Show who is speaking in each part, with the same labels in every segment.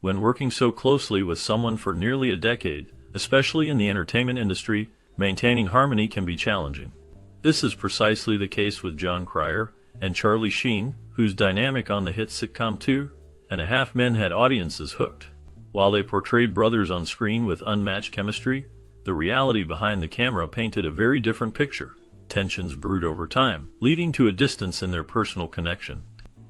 Speaker 1: When working so closely with someone for nearly a decade, especially in the entertainment industry, maintaining harmony can be challenging. This is precisely the case with Jon Cryer and Charlie Sheen, whose dynamic on the hit sitcom 2.5 Men had audiences hooked. While they portrayed brothers on screen with unmatched chemistry, the reality behind the camera painted a very different picture. Tensions brewed over time, leading to a distance in their personal connection.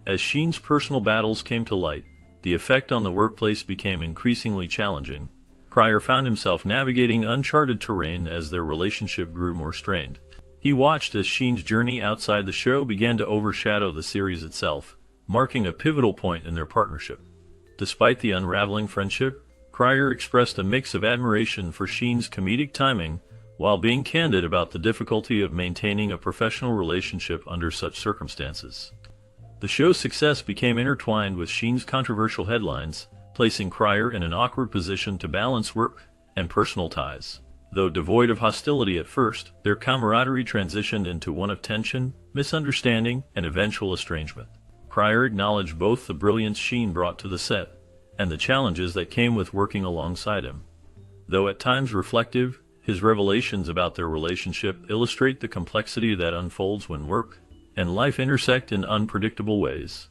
Speaker 1: As Sheen's personal battles came to light, the effect on the workplace became increasingly challenging. Cryer found himself navigating uncharted terrain as their relationship grew more strained. He watched as Sheen's journey outside the show began to overshadow the series itself, marking a pivotal point in their partnership. Despite the unraveling friendship, Cryer expressed a mix of admiration for Sheen's comedic timing, while being candid about the difficulty of maintaining a professional relationship under such circumstances. The show's success became intertwined with Sheen's controversial headlines, placing Cryer in an awkward position to balance work and personal ties. Though devoid of hostility at first, their camaraderie transitioned into one of tension, misunderstanding, and eventual estrangement. Cryer acknowledged both the brilliance Sheen brought to the set and the challenges that came with working alongside him. Though at times reflective, his revelations about their relationship illustrate the complexity that unfolds when work and life intersect in unpredictable ways.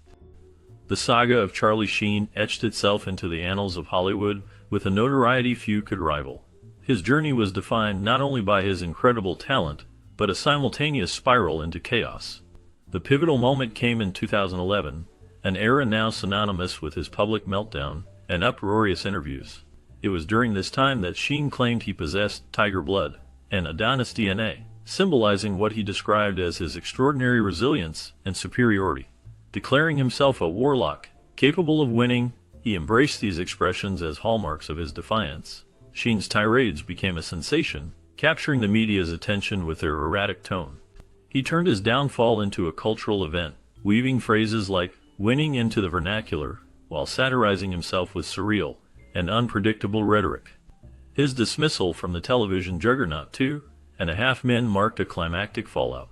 Speaker 1: The saga of Charlie Sheen etched itself into the annals of Hollywood with a notoriety few could rival. His journey was defined not only by his incredible talent, but a simultaneous spiral into chaos. The pivotal moment came in 2011, an era now synonymous with his public meltdown and uproarious interviews. It was during this time that Sheen claimed he possessed tiger blood and Adonis DNA, symbolizing what he described as his extraordinary resilience and superiority. Declaring himself a warlock, capable of winning, he embraced these expressions as hallmarks of his defiance. Sheen's tirades became a sensation, capturing the media's attention with their erratic tone. He turned his downfall into a cultural event, weaving phrases like winning into the vernacular, while satirizing himself with surreal and unpredictable rhetoric. His dismissal from the television juggernaut 2.5 Men marked a climactic fallout.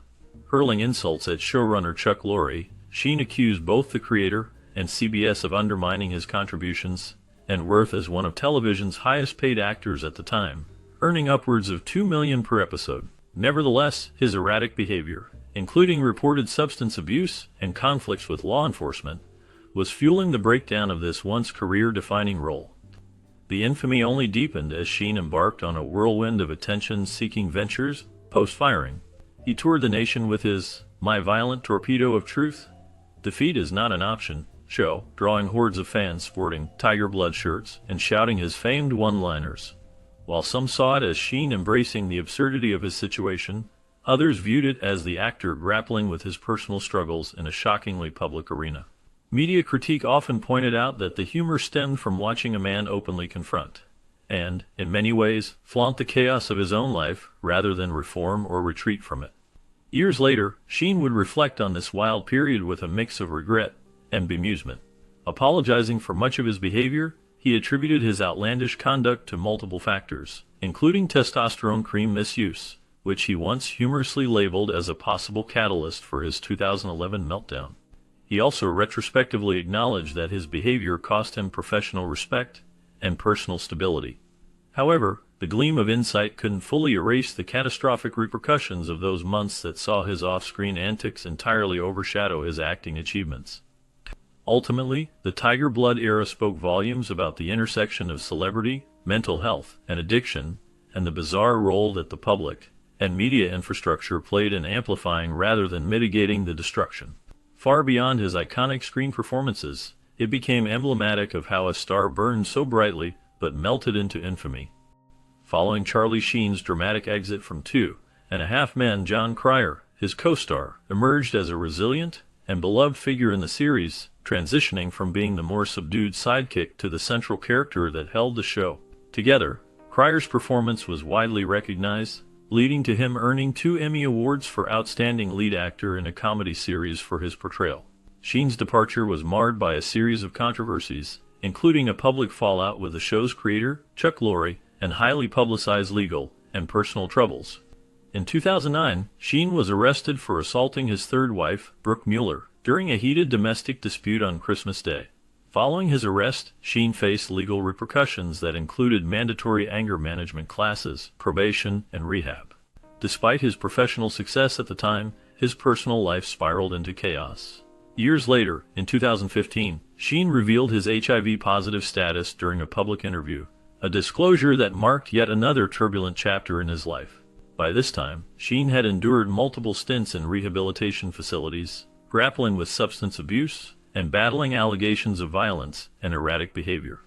Speaker 1: Hurling insults at showrunner Chuck Lorre, Sheen accused both the creator and CBS of undermining his contributions and worth as one of television's highest-paid actors at the time, earning upwards of $2 million per episode. Nevertheless, his erratic behavior, including reported substance abuse and conflicts with law enforcement, was fueling the breakdown of this once career-defining role. The infamy only deepened as Sheen embarked on a whirlwind of attention-seeking ventures post-firing. He toured the nation with his My Violent Torpedo of Truth, Defeat is Not an Option show, drawing hordes of fans sporting tiger blood shirts and shouting his famed one-liners. While some saw it as Sheen embracing the absurdity of his situation, others viewed it as the actor grappling with his personal struggles in a shockingly public arena. Media critique often pointed out that the humor stemmed from watching a man openly confront and, in many ways, flaunt the chaos of his own life rather than reform or retreat from it. Years later, Sheen would reflect on this wild period with a mix of regret and bemusement. Apologizing for much of his behavior, he attributed his outlandish conduct to multiple factors, including testosterone cream misuse, which he once humorously labeled as a possible catalyst for his 2011 meltdown. He also retrospectively acknowledged that his behavior cost him professional respect and personal stability. However, the gleam of insight couldn't fully erase the catastrophic repercussions of those months that saw his off-screen antics entirely overshadow his acting achievements. Ultimately, the Tiger Blood era spoke volumes about the intersection of celebrity, mental health, and addiction, and the bizarre role that the public and media infrastructure played in amplifying rather than mitigating the destruction. Far beyond his iconic screen performances, it became emblematic of how a star burned so brightly but melted into infamy. Following Charlie Sheen's dramatic exit from 2.5 Men, Jon Cryer, his co-star, emerged as a resilient and beloved figure in the series, transitioning from being the more subdued sidekick to the central character that held the show. Together, Cryer's performance was widely recognized, leading to him earning 2 Emmy Awards for Outstanding Lead Actor in a Comedy Series for his portrayal. Sheen's departure was marred by a series of controversies, including a public fallout with the show's creator, Chuck Lorre, and highly publicized legal and personal troubles. In 2009, Sheen was arrested for assaulting his third wife, Brooke Mueller, during a heated domestic dispute on Christmas Day. Following his arrest, Sheen faced legal repercussions that included mandatory anger management classes, probation, and rehab. Despite his professional success at the time, his personal life spiraled into chaos. Years later, in 2015, Sheen revealed his HIV-positive status during a public interview, a disclosure that marked yet another turbulent chapter in his life. By this time, Sheen had endured multiple stints in rehabilitation facilities, grappling with substance abuse, and battling allegations of violence and erratic behavior.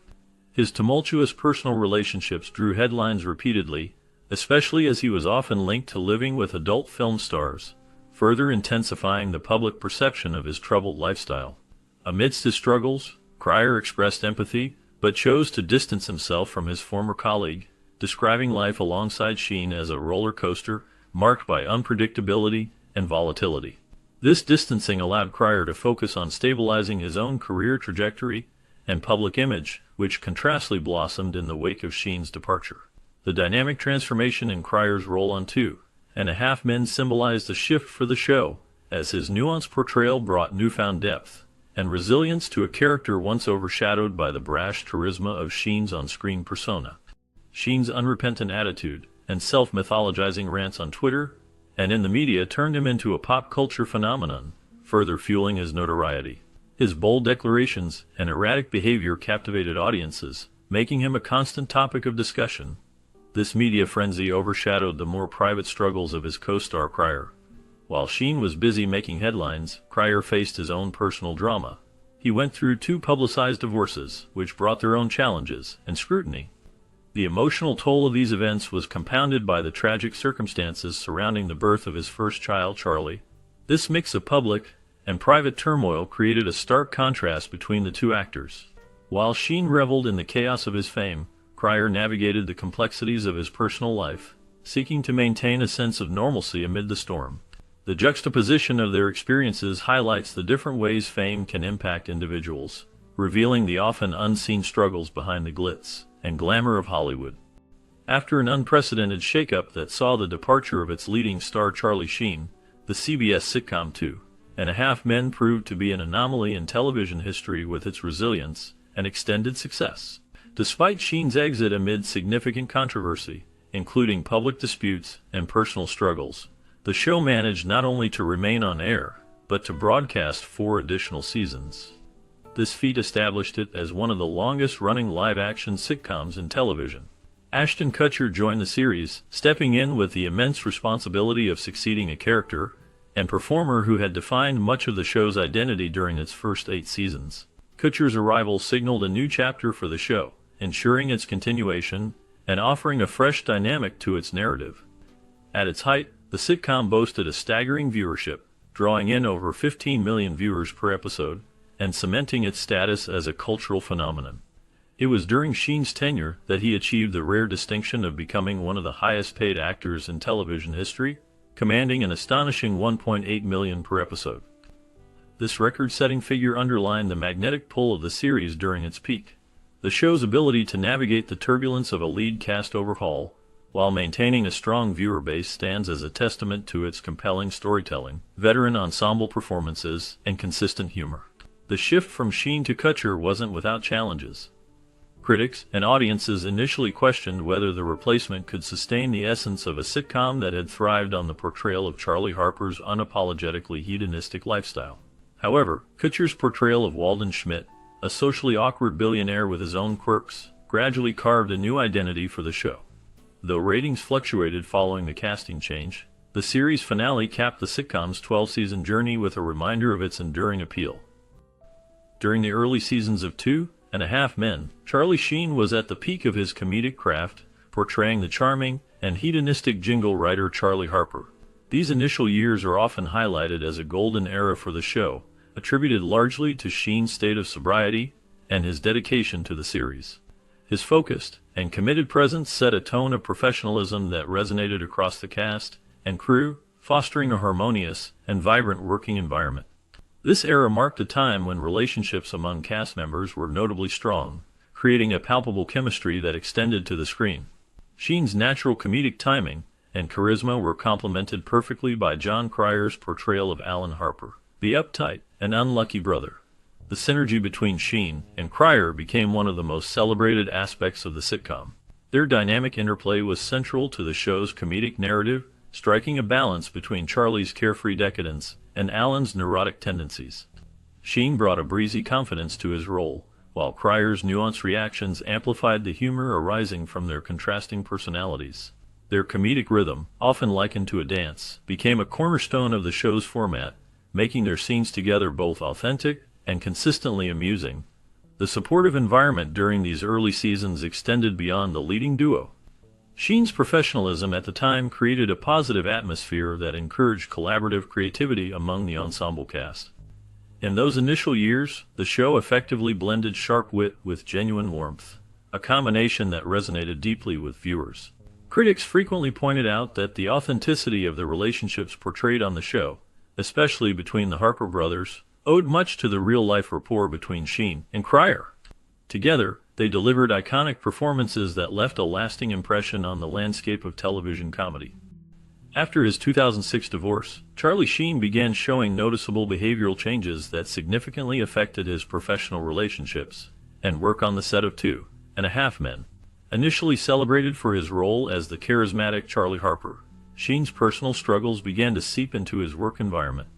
Speaker 1: His tumultuous personal relationships drew headlines repeatedly, especially as he was often linked to living with adult film stars, further intensifying the public perception of his troubled lifestyle. Amidst his struggles, Cryer expressed empathy, but chose to distance himself from his former colleague, describing life alongside Sheen as a roller coaster marked by unpredictability and volatility. This distancing allowed Cryer to focus on stabilizing his own career trajectory and public image, which contrastly blossomed in the wake of Sheen's departure. The dynamic transformation in Cryer's role on 2.5 Men symbolized a shift for the show, as his nuanced portrayal brought newfound depth and resilience to a character once overshadowed by the brash charisma of Sheen's on-screen persona. Sheen's unrepentant attitude and self-mythologizing rants on Twitter and in the media turned him into a pop culture phenomenon, further fueling his notoriety. His bold declarations and erratic behavior captivated audiences, making him a constant topic of discussion. This media frenzy overshadowed the more private struggles of his co-star Cryer. While Sheen was busy making headlines, Cryer faced his own personal drama. He went through 2 publicized divorces, which brought their own challenges and scrutiny. The emotional toll of these events was compounded by the tragic circumstances surrounding the birth of his first child, Charlie. This mix of public and private turmoil created a stark contrast between the 2 actors. While Sheen reveled in the chaos of his fame, Cryer navigated the complexities of his personal life, seeking to maintain a sense of normalcy amid the storm. The juxtaposition of their experiences highlights the different ways fame can impact individuals, revealing the often unseen struggles behind the glitz and glamour of Hollywood. After an unprecedented shakeup that saw the departure of its leading star Charlie Sheen, the CBS sitcom 2.5 Men proved to be an anomaly in television history with its resilience and extended success. Despite Sheen's exit amid significant controversy, including public disputes and personal struggles, the show managed not only to remain on air, but to broadcast 4 additional seasons. This feat established it as one of the longest-running live-action sitcoms in television. Ashton Kutcher joined the series, stepping in with the immense responsibility of succeeding a character and performer who had defined much of the show's identity during its first 8 seasons. Kutcher's arrival signaled a new chapter for the show, ensuring its continuation and offering a fresh dynamic to its narrative. At its height, the sitcom boasted a staggering viewership, drawing in over 15 million viewers per episode, and cementing its status as a cultural phenomenon. It was during Sheen's tenure that he achieved the rare distinction of becoming one of the highest-paid actors in television history, commanding an astonishing $1.8 million per episode. This record-setting figure underlined the magnetic pull of the series during its peak. The show's ability to navigate the turbulence of a lead cast overhaul, while maintaining a strong viewer base, stands as a testament to its compelling storytelling, veteran ensemble performances, and consistent humor. The shift from Sheen to Kutcher wasn't without challenges. Critics and audiences initially questioned whether the replacement could sustain the essence of a sitcom that had thrived on the portrayal of Charlie Harper's unapologetically hedonistic lifestyle. However, Kutcher's portrayal of Walden Schmidt, a socially awkward billionaire with his own quirks, gradually carved a new identity for the show. Though ratings fluctuated following the casting change, the series finale capped the sitcom's 12-season journey with a reminder of its enduring appeal. During the early seasons of 2.5 Men, Charlie Sheen was at the peak of his comedic craft, portraying the charming and hedonistic jingle writer Charlie Harper. These initial years are often highlighted as a golden era for the show, attributed largely to Sheen's state of sobriety and his dedication to the series. His focused and committed presence set a tone of professionalism that resonated across the cast and crew, fostering a harmonious and vibrant working environment. This era marked a time when relationships among cast members were notably strong, creating a palpable chemistry that extended to the screen. Sheen's natural comedic timing and charisma were complemented perfectly by Jon Cryer's portrayal of Alan Harper, the uptight and unlucky brother. The synergy between Sheen and Cryer became one of the most celebrated aspects of the sitcom. Their dynamic interplay was central to the show's comedic narrative, striking a balance between Charlie's carefree decadence and Alan's neurotic tendencies. Sheen brought a breezy confidence to his role, while Cryer's nuanced reactions amplified the humor arising from their contrasting personalities. Their comedic rhythm, often likened to a dance, became a cornerstone of the show's format, making their scenes together both authentic and consistently amusing. The supportive environment during these early seasons extended beyond the leading duo. Sheen's professionalism at the time created a positive atmosphere that encouraged collaborative creativity among the ensemble cast. In those initial years, the show effectively blended sharp wit with genuine warmth, a combination that resonated deeply with viewers. Critics frequently pointed out that the authenticity of the relationships portrayed on the show, especially between the Harper brothers, owed much to the real-life rapport between Sheen and Cryer. Together, they delivered iconic performances that left a lasting impression on the landscape of television comedy. After his 2006 divorce, Charlie Sheen began showing noticeable behavioral changes that significantly affected his professional relationships and work on the set of 2.5 Men. Initially celebrated for his role as the charismatic Charlie Harper, Sheen's personal struggles began to seep into his work environment.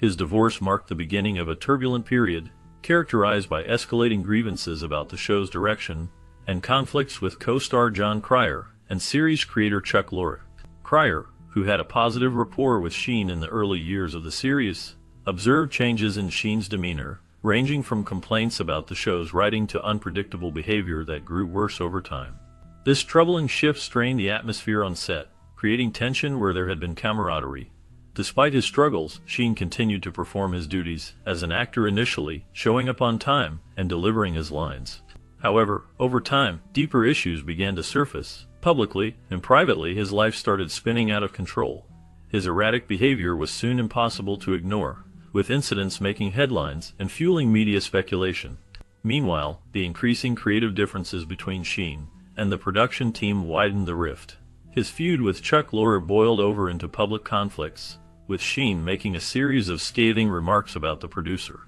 Speaker 1: His divorce marked the beginning of a turbulent period, characterized by escalating grievances about the show's direction and conflicts with co-star Jon Cryer and series creator Chuck Lorre. Cryer, who had a positive rapport with Sheen in the early years of the series, observed changes in Sheen's demeanor, ranging from complaints about the show's writing to unpredictable behavior that grew worse over time. This troubling shift strained the atmosphere on set, creating tension where there had been camaraderie. Despite his struggles, Sheen continued to perform his duties as an actor initially, showing up on time and delivering his lines. However, over time, deeper issues began to surface. Publicly and privately, his life started spinning out of control. His erratic behavior was soon impossible to ignore, with incidents making headlines and fueling media speculation. Meanwhile, the increasing creative differences between Sheen and the production team widened the rift. His feud with Chuck Lorre boiled over into public conflicts, with Sheen making a series of scathing remarks about the producer.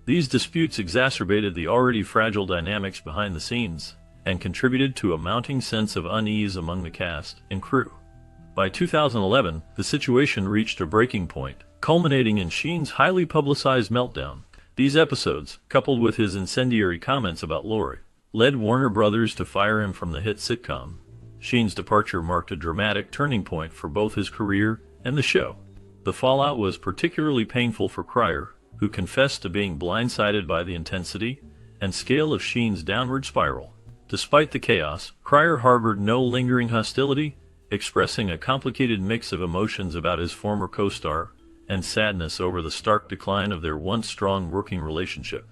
Speaker 1: These disputes exacerbated the already fragile dynamics behind the scenes and contributed to a mounting sense of unease among the cast and crew. By 2011, the situation reached a breaking point, culminating in Sheen's highly publicized meltdown. These episodes, coupled with his incendiary comments about Lorre, led Warner Brothers to fire him from the hit sitcom. Sheen's departure marked a dramatic turning point for both his career and the show. The fallout was particularly painful for Cryer, who confessed to being blindsided by the intensity and scale of Sheen's downward spiral. Despite the chaos, Cryer harbored no lingering hostility, expressing a complicated mix of emotions about his former co-star and sadness over the stark decline of their once strong working relationship.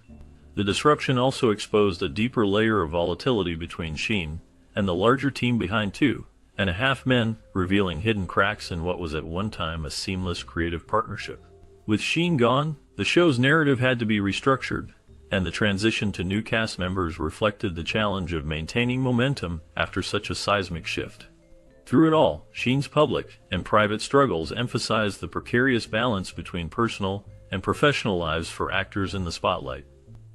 Speaker 1: The disruption also exposed a deeper layer of volatility between Sheen and the larger team behind 2.5 Men, revealing hidden cracks in what was at one time a seamless creative partnership. With Sheen gone, the show's narrative had to be restructured, and the transition to new cast members reflected the challenge of maintaining momentum after such a seismic shift. Through it all, Sheen's public and private struggles emphasized the precarious balance between personal and professional lives for actors in the spotlight.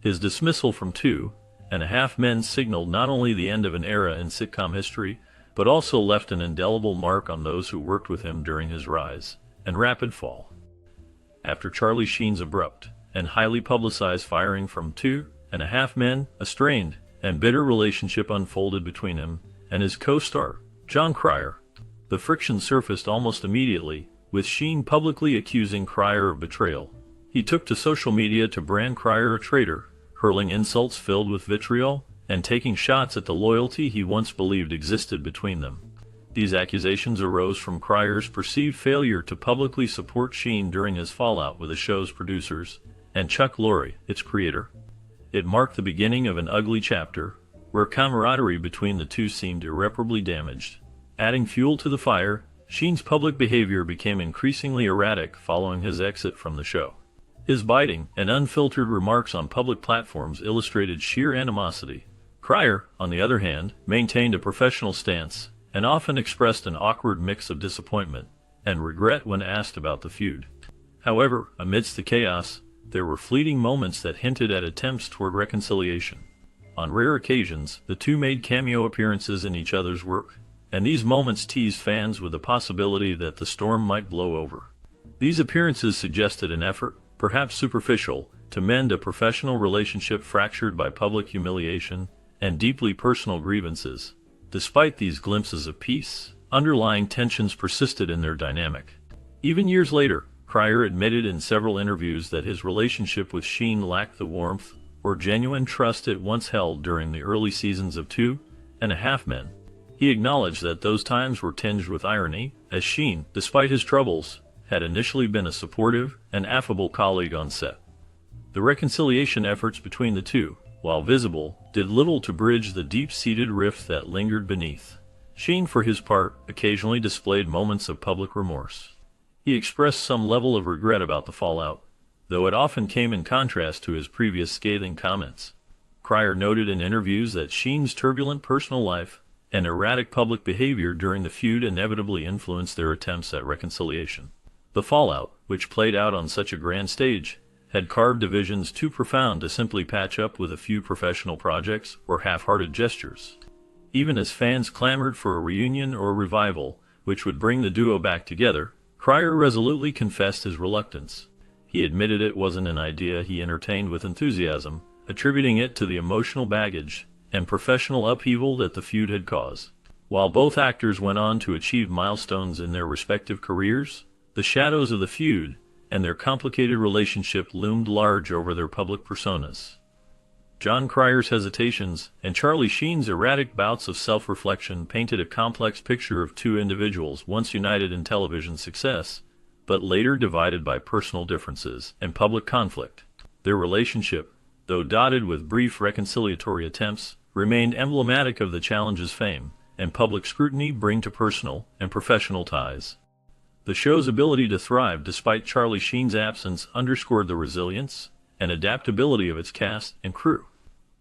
Speaker 1: His dismissal from 2.5 Men signaled not only the end of an era in sitcom history, but also left an indelible mark on those who worked with him during his rise and rapid fall. After Charlie Sheen's abrupt and highly publicized firing from 2.5 Men, a strained and bitter relationship unfolded between him and his co-star, Jon Cryer. The friction surfaced almost immediately, with Sheen publicly accusing Cryer of betrayal. He took to social media to brand Cryer a traitor, hurling insults filled with vitriol and taking shots at the loyalty he once believed existed between them. These accusations arose from Cryer's perceived failure to publicly support Sheen during his fallout with the show's producers and Chuck Lorre, its creator. It marked the beginning of an ugly chapter, where camaraderie between the two seemed irreparably damaged. Adding fuel to the fire, Sheen's public behavior became increasingly erratic following his exit from the show. His biting and unfiltered remarks on public platforms illustrated sheer animosity. Cryer, on the other hand, maintained a professional stance and often expressed an awkward mix of disappointment and regret when asked about the feud. However, amidst the chaos, There were fleeting moments that hinted at attempts toward reconciliation. On rare occasions, the two made cameo appearances in each other's work, and these moments teased fans with the possibility that the storm might blow over. These appearances suggested an effort, perhaps superficial, to mend a professional relationship fractured by public humiliation and deeply personal grievances. Despite these glimpses of peace, underlying tensions persisted in their dynamic. Even years later, Cryer admitted in several interviews that his relationship with Sheen lacked the warmth or genuine trust it once held during the early seasons of 2.5 Men. He acknowledged that those times were tinged with irony, as Sheen, despite his troubles, had initially been a supportive and affable colleague on set. The reconciliation efforts between the two, while visible, did little to bridge the deep-seated rift that lingered beneath. Sheen, for his part, occasionally displayed moments of public remorse. He expressed some level of regret about the fallout, though it often came in contrast to his previous scathing comments. Cryer noted in interviews that Sheen's turbulent personal life and erratic public behavior during the feud inevitably influenced their attempts at reconciliation. The fallout, which played out on such a grand stage, had carved divisions too profound to simply patch up with a few professional projects or half-hearted gestures. Even as fans clamored for a reunion or revival, which would bring the duo back together, Cryer resolutely confessed his reluctance. He admitted it wasn't an idea he entertained with enthusiasm, attributing it to the emotional baggage and professional upheaval that the feud had caused. While both actors went on to achieve milestones in their respective careers, the shadows of the feud and their complicated relationship loomed large over their public personas. Jon Cryer's hesitations and Charlie Sheen's erratic bouts of self-reflection painted a complex picture of two individuals once united in television success, but later divided by personal differences and public conflict. Their relationship, though dotted with brief reconciliatory attempts, remained emblematic of the challenges fame and public scrutiny bring to personal and professional ties. The show's ability to thrive despite Charlie Sheen's absence underscored the resilience and adaptability of its cast and crew.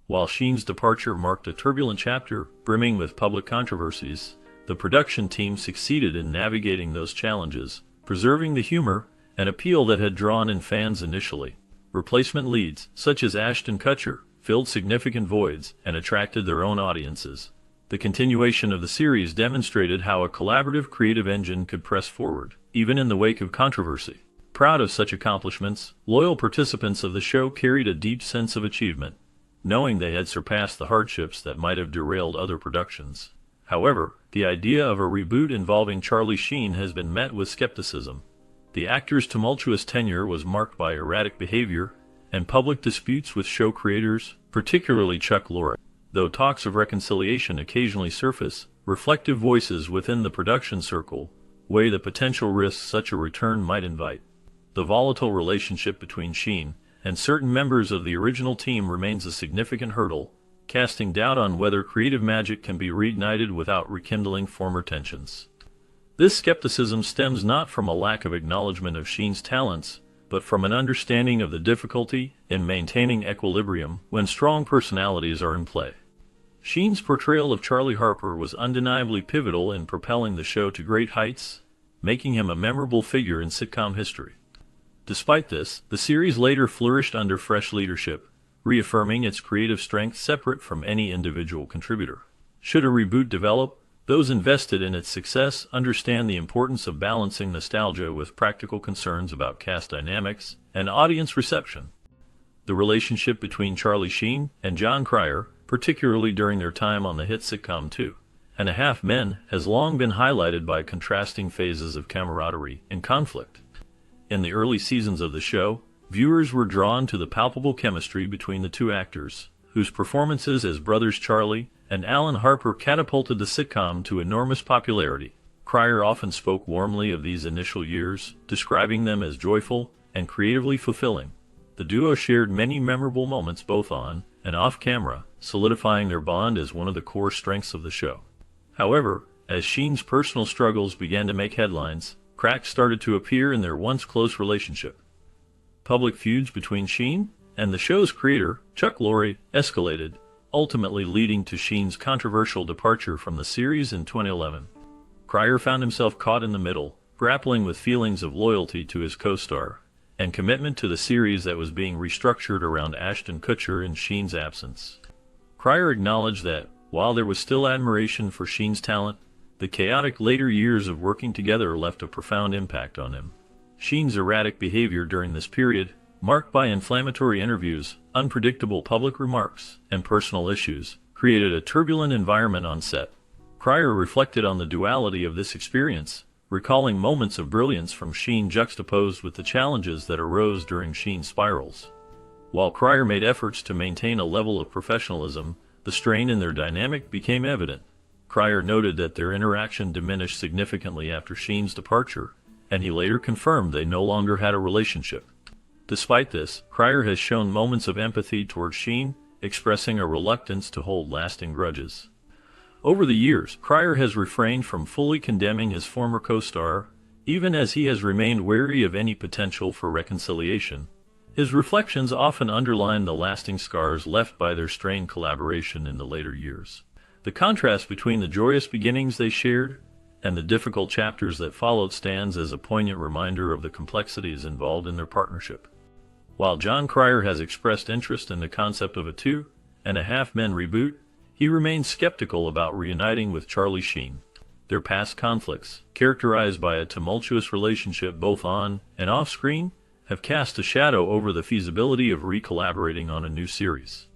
Speaker 1: While Sheen's departure marked a turbulent chapter brimming with public controversies, the production team succeeded in navigating those challenges, preserving the humor and appeal that had drawn in fans initially. Replacement leads, such as Ashton Kutcher, filled significant voids and attracted their own audiences. The continuation of the series demonstrated how a collaborative creative engine could press forward, even in the wake of controversy. Proud of such accomplishments, loyal participants of the show carried a deep sense of achievement, knowing they had surpassed the hardships that might have derailed other productions. However, the idea of a reboot involving Charlie Sheen has been met with skepticism. The actor's tumultuous tenure was marked by erratic behavior and public disputes with show creators, particularly Chuck Lorre. Though talks of reconciliation occasionally surface, reflective voices within the production circle weigh the potential risks such a return might invite. The volatile relationship between Sheen and certain members of the original team remains a significant hurdle, casting doubt on whether creative magic can be reignited without rekindling former tensions. This skepticism stems not from a lack of acknowledgement of Sheen's talents, but from an understanding of the difficulty in maintaining equilibrium when strong personalities are in play. Sheen's portrayal of Charlie Harper was undeniably pivotal in propelling the show to great heights, making him a memorable figure in sitcom history. Despite this, the series later flourished under fresh leadership, reaffirming its creative strength separate from any individual contributor. Should a reboot develop, those invested in its success understand the importance of balancing nostalgia with practical concerns about cast dynamics and audience reception. The relationship between Charlie Sheen and Jon Cryer, particularly during their time on the hit sitcom 2.5 Men, has long been highlighted by contrasting phases of camaraderie and conflict. In the early seasons of the show, viewers were drawn to the palpable chemistry between the two actors, whose performances as brothers Charlie and Alan Harper catapulted the sitcom to enormous popularity. Cryer often spoke warmly of these initial years, describing them as joyful and creatively fulfilling. The duo shared many memorable moments both on and off camera, solidifying their bond as one of the core strengths of the show. However, as Sheen's personal struggles began to make headlines, cracks started to appear in their once close relationship. Public feuds between Sheen and the show's creator, Chuck Lorre, escalated, ultimately leading to Sheen's controversial departure from the series in 2011. Cryer found himself caught in the middle, grappling with feelings of loyalty to his co-star and commitment to the series that was being restructured around Ashton Kutcher in Sheen's absence. Cryer acknowledged that, while there was still admiration for Sheen's talent, the chaotic later years of working together left a profound impact on him. Sheen's erratic behavior during this period, marked by inflammatory interviews, unpredictable public remarks, and personal issues, created a turbulent environment on set. Cryer reflected on the duality of this experience, recalling moments of brilliance from Sheen juxtaposed with the challenges that arose during Sheen's spirals. While Cryer made efforts to maintain a level of professionalism, the strain in their dynamic became evident. Cryer noted that their interaction diminished significantly after Sheen's departure, and he later confirmed they no longer had a relationship. Despite this, Cryer has shown moments of empathy toward Sheen, expressing a reluctance to hold lasting grudges. Over the years, Cryer has refrained from fully condemning his former co-star, even as he has remained wary of any potential for reconciliation. His reflections often underline the lasting scars left by their strained collaboration in the later years. The contrast between the joyous beginnings they shared and the difficult chapters that followed stands as a poignant reminder of the complexities involved in their partnership. While Jon Cryer has expressed interest in the concept of a Two and a Half Men reboot, he remains skeptical about reuniting with Charlie Sheen. Their past conflicts, characterized by a tumultuous relationship both on and off screen, have cast a shadow over the feasibility of re-collaborating on a new series.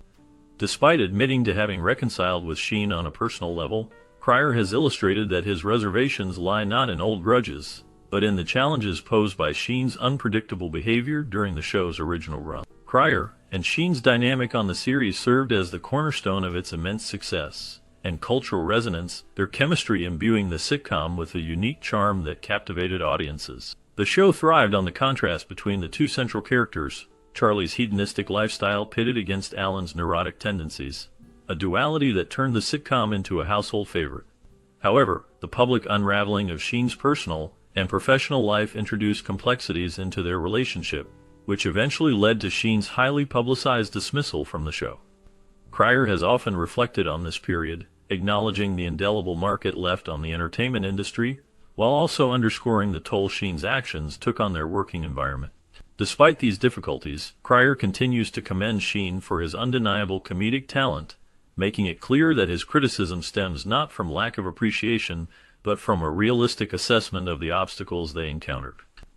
Speaker 1: Despite admitting to having reconciled with Sheen on a personal level, Cryer has illustrated that his reservations lie not in old grudges, but in the challenges posed by Sheen's unpredictable behavior during the show's original run. Cryer and Sheen's dynamic on the series served as the cornerstone of its immense success and cultural resonance, their chemistry imbuing the sitcom with a unique charm that captivated audiences. The show thrived on the contrast between the two central characters, Charlie's hedonistic lifestyle pitted against Alan's neurotic tendencies, a duality that turned the sitcom into a household favorite. However, the public unraveling of Sheen's personal and professional life introduced complexities into their relationship, which eventually led to Sheen's highly publicized dismissal from the show. Cryer has often reflected on this period, acknowledging the indelible mark it left on the entertainment industry, while also underscoring the toll Sheen's actions took on their working environment. Despite these difficulties, Cryer continues to commend Sheen for his undeniable comedic talent, making it clear that his criticism stems not from lack of appreciation, but from a realistic assessment of the obstacles they encountered.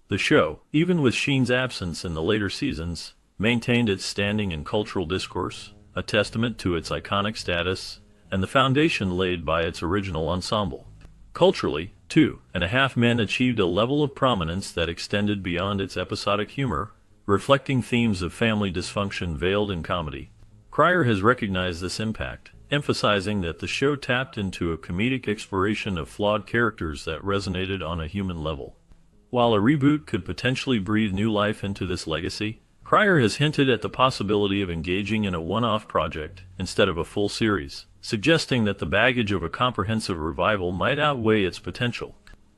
Speaker 1: The show, even with Sheen's absence in the later seasons, maintained its standing in cultural discourse, a testament to its iconic status and the foundation laid by its original ensemble. Culturally, Two and a Half Men achieved a level of prominence that extended beyond its episodic humor, reflecting themes of family dysfunction veiled in comedy. Cryer has recognized this impact, emphasizing that the show tapped into a comedic exploration of flawed characters that resonated on a human level. While a reboot could potentially breathe new life into this legacy, Cryer has hinted at the possibility of engaging in a one-off project instead of a full series, suggesting that the baggage of a comprehensive revival might outweigh its potential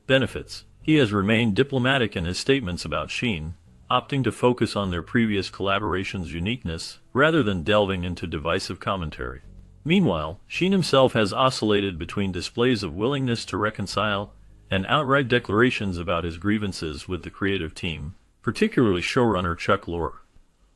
Speaker 1: benefits. He has remained diplomatic in his statements about Sheen, opting to focus on their previous collaboration's uniqueness rather than delving into divisive commentary. Meanwhile, Sheen himself has oscillated between displays of willingness to reconcile and outright declarations about his grievances with the creative team, particularly showrunner Chuck Lorre.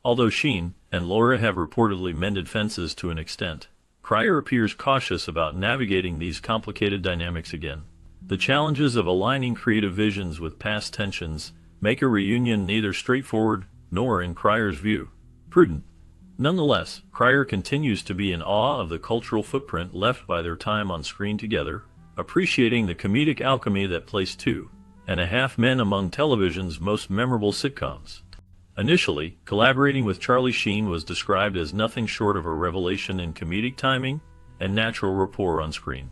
Speaker 1: Although Sheen and Lorre have reportedly mended fences to an extent, Cryer appears cautious about navigating these complicated dynamics again. The challenges of aligning creative visions with past tensions make a reunion neither straightforward nor, in Cryer's view, prudent. Nonetheless, Cryer continues to be in awe of the cultural footprint left by their time on screen together, appreciating the comedic alchemy that placed Two and a Half Men among television's most memorable sitcoms. Initially, collaborating with Charlie Sheen was described as nothing short of a revelation in comedic timing and natural rapport on screen.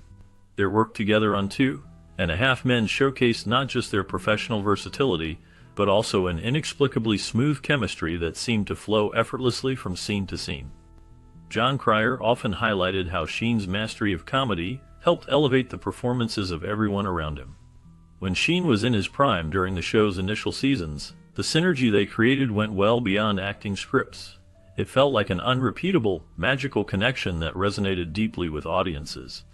Speaker 1: Their work together on Two and a Half Men showcased not just their professional versatility, but also an inexplicably smooth chemistry that seemed to flow effortlessly from scene to scene. Jon Cryer often highlighted how Sheen's mastery of comedy helped elevate the performances of everyone around him. When Sheen was in his prime during the show's initial seasons, the synergy they created went well beyond acting scripts. It felt like an unrepeatable, magical connection that resonated deeply with audiences.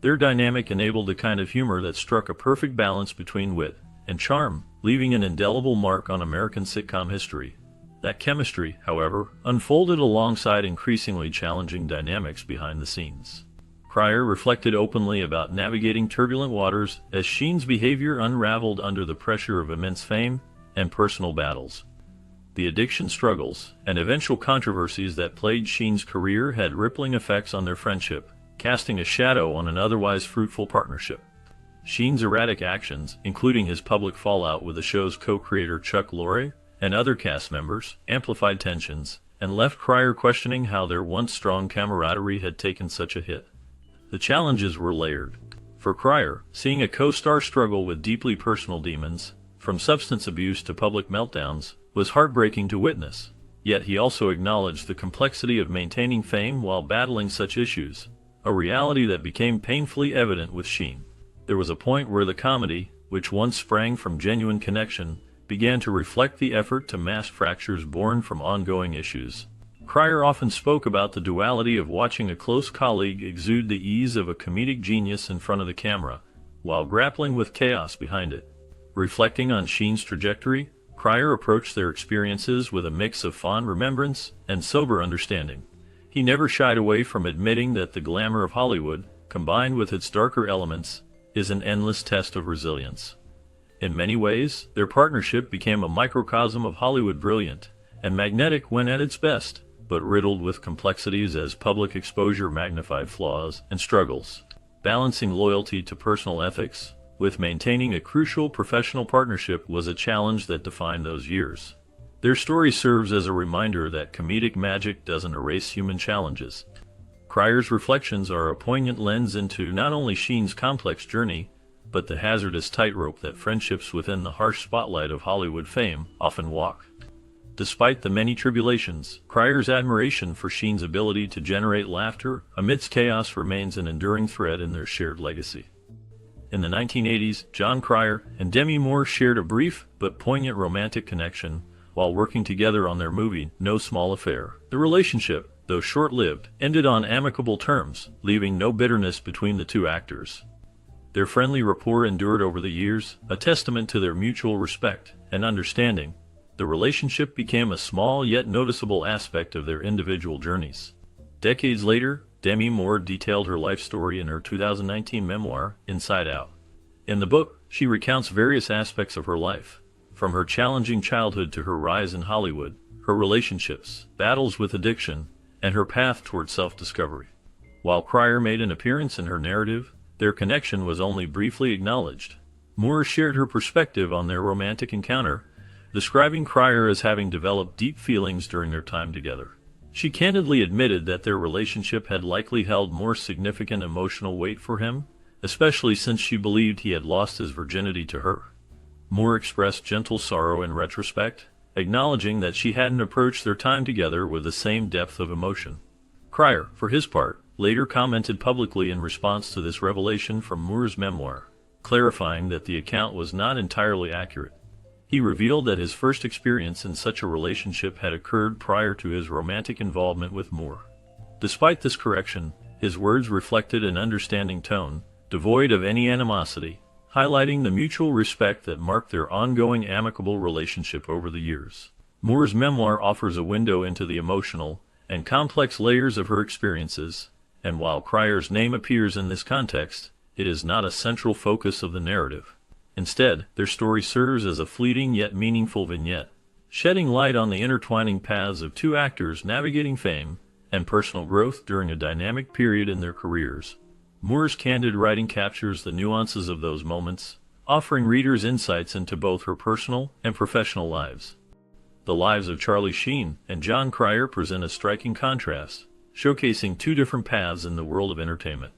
Speaker 1: Their dynamic enabled a kind of humor that struck a perfect balance between wit and charm, leaving an indelible mark on American sitcom history. That chemistry, however, unfolded alongside increasingly challenging dynamics behind the scenes. Cryer reflected openly about navigating turbulent waters as Sheen's behavior unraveled under the pressure of immense fame and personal battles. The addiction struggles and eventual controversies that plagued Sheen's career had rippling effects on their friendship, casting a shadow on an otherwise fruitful partnership. Sheen's erratic actions, including his public fallout with the show's co-creator Chuck Lorre and other cast members, amplified tensions and left Cryer questioning how their once strong camaraderie had taken such a hit. The challenges were layered. For Cryer, seeing a co-star struggle with deeply personal demons, from substance abuse to public meltdowns, was heartbreaking to witness. Yet he also acknowledged the complexity of maintaining fame while battling such issues, a reality that became painfully evident with Sheen. There was a point where the comedy, which once sprang from genuine connection, began to reflect the effort to mask fractures born from ongoing issues. Cryer often spoke about the duality of watching a close colleague exude the ease of a comedic genius in front of the camera, while grappling with chaos behind it. Reflecting on Sheen's trajectory, Cryer approached their experiences with a mix of fond remembrance and sober understanding. He never shied away from admitting that the glamour of Hollywood, combined with its darker elements, is an endless test of resilience. In many ways, their partnership became a microcosm of Hollywood, brilliant and magnetic when at its best, but riddled with complexities as public exposure magnified flaws and struggles. Balancing loyalty to personal ethics with maintaining a crucial professional partnership was a challenge that defined those years. Their story serves as a reminder that comedic magic doesn't erase human challenges. Cryer's reflections are a poignant lens into not only Sheen's complex journey, but the hazardous tightrope that friendships within the harsh spotlight of Hollywood fame often walk. Despite the many tribulations, Cryer's admiration for Sheen's ability to generate laughter amidst chaos remains an enduring thread in their shared legacy. In the 1980s, Jon Cryer and Demi Moore shared a brief but poignant romantic connection while working together on their movie No Small Affair. The relationship, though short-lived, ended on amicable terms, leaving no bitterness between the two actors. Their friendly rapport endured over the years, a testament to their mutual respect and understanding. The relationship became a small yet noticeable aspect of their individual journeys. Decades later, Demi Moore detailed her life story in her 2019 memoir, Inside Out. In the book, she recounts various aspects of her life, from her challenging childhood to her rise in Hollywood, her relationships, battles with addiction, and her path toward self-discovery. While Cryer made an appearance in her narrative, their connection was only briefly acknowledged. Moore shared her perspective on their romantic encounter, describing Cryer as having developed deep feelings during their time together. She candidly admitted that their relationship had likely held more significant emotional weight for him, especially since she believed he had lost his virginity to her. Moore expressed gentle sorrow in retrospect, acknowledging that she hadn't approached their time together with the same depth of emotion. Cryer, for his part, later commented publicly in response to this revelation from Moore's memoir, clarifying that the account was not entirely accurate. He revealed that his first experience in such a relationship had occurred prior to his romantic involvement with Moore. Despite this correction, his words reflected an understanding tone, devoid of any animosity, highlighting the mutual respect that marked their ongoing amicable relationship over the years. Moore's memoir offers a window into the emotional and complex layers of her experiences, and while Cryer's name appears in this context, it is not a central focus of the narrative. Instead, their story serves as a fleeting yet meaningful vignette, shedding light on the intertwining paths of two actors navigating fame and personal growth during a dynamic period in their careers. Moore's candid writing captures the nuances of those moments, offering readers insights into both her personal and professional lives. The lives of Charlie Sheen and Jon Cryer present a striking contrast, showcasing two different paths in the world of entertainment.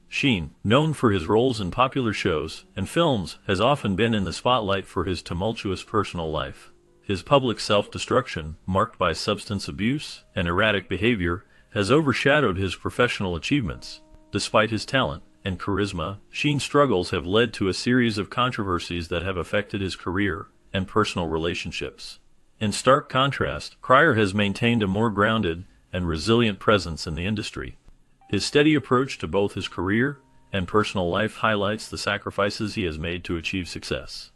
Speaker 1: Sheen, known for his roles in popular shows and films, has often been in the spotlight for his tumultuous personal life. His public self-destruction, marked by substance abuse and erratic behavior, has overshadowed his professional achievements. Despite his talent and charisma, Sheen's struggles have led to a series of controversies that have affected his career and personal relationships. In stark contrast, Cryer has maintained a more grounded and resilient presence in the industry. His steady approach to both his career and personal life highlights the sacrifices he has made to achieve success.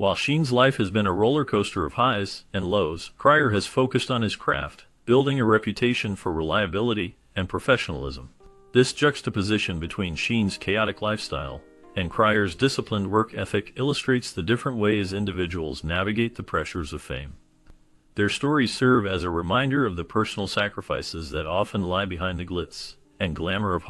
Speaker 1: While Sheen's life has been a roller coaster of highs and lows, Cryer has focused on his craft, building a reputation for reliability and professionalism. This juxtaposition between Sheen's chaotic lifestyle and Cryer's disciplined work ethic illustrates the different ways individuals navigate the pressures of fame. Their stories serve as a reminder of the personal sacrifices that often lie behind the glitz and glamour of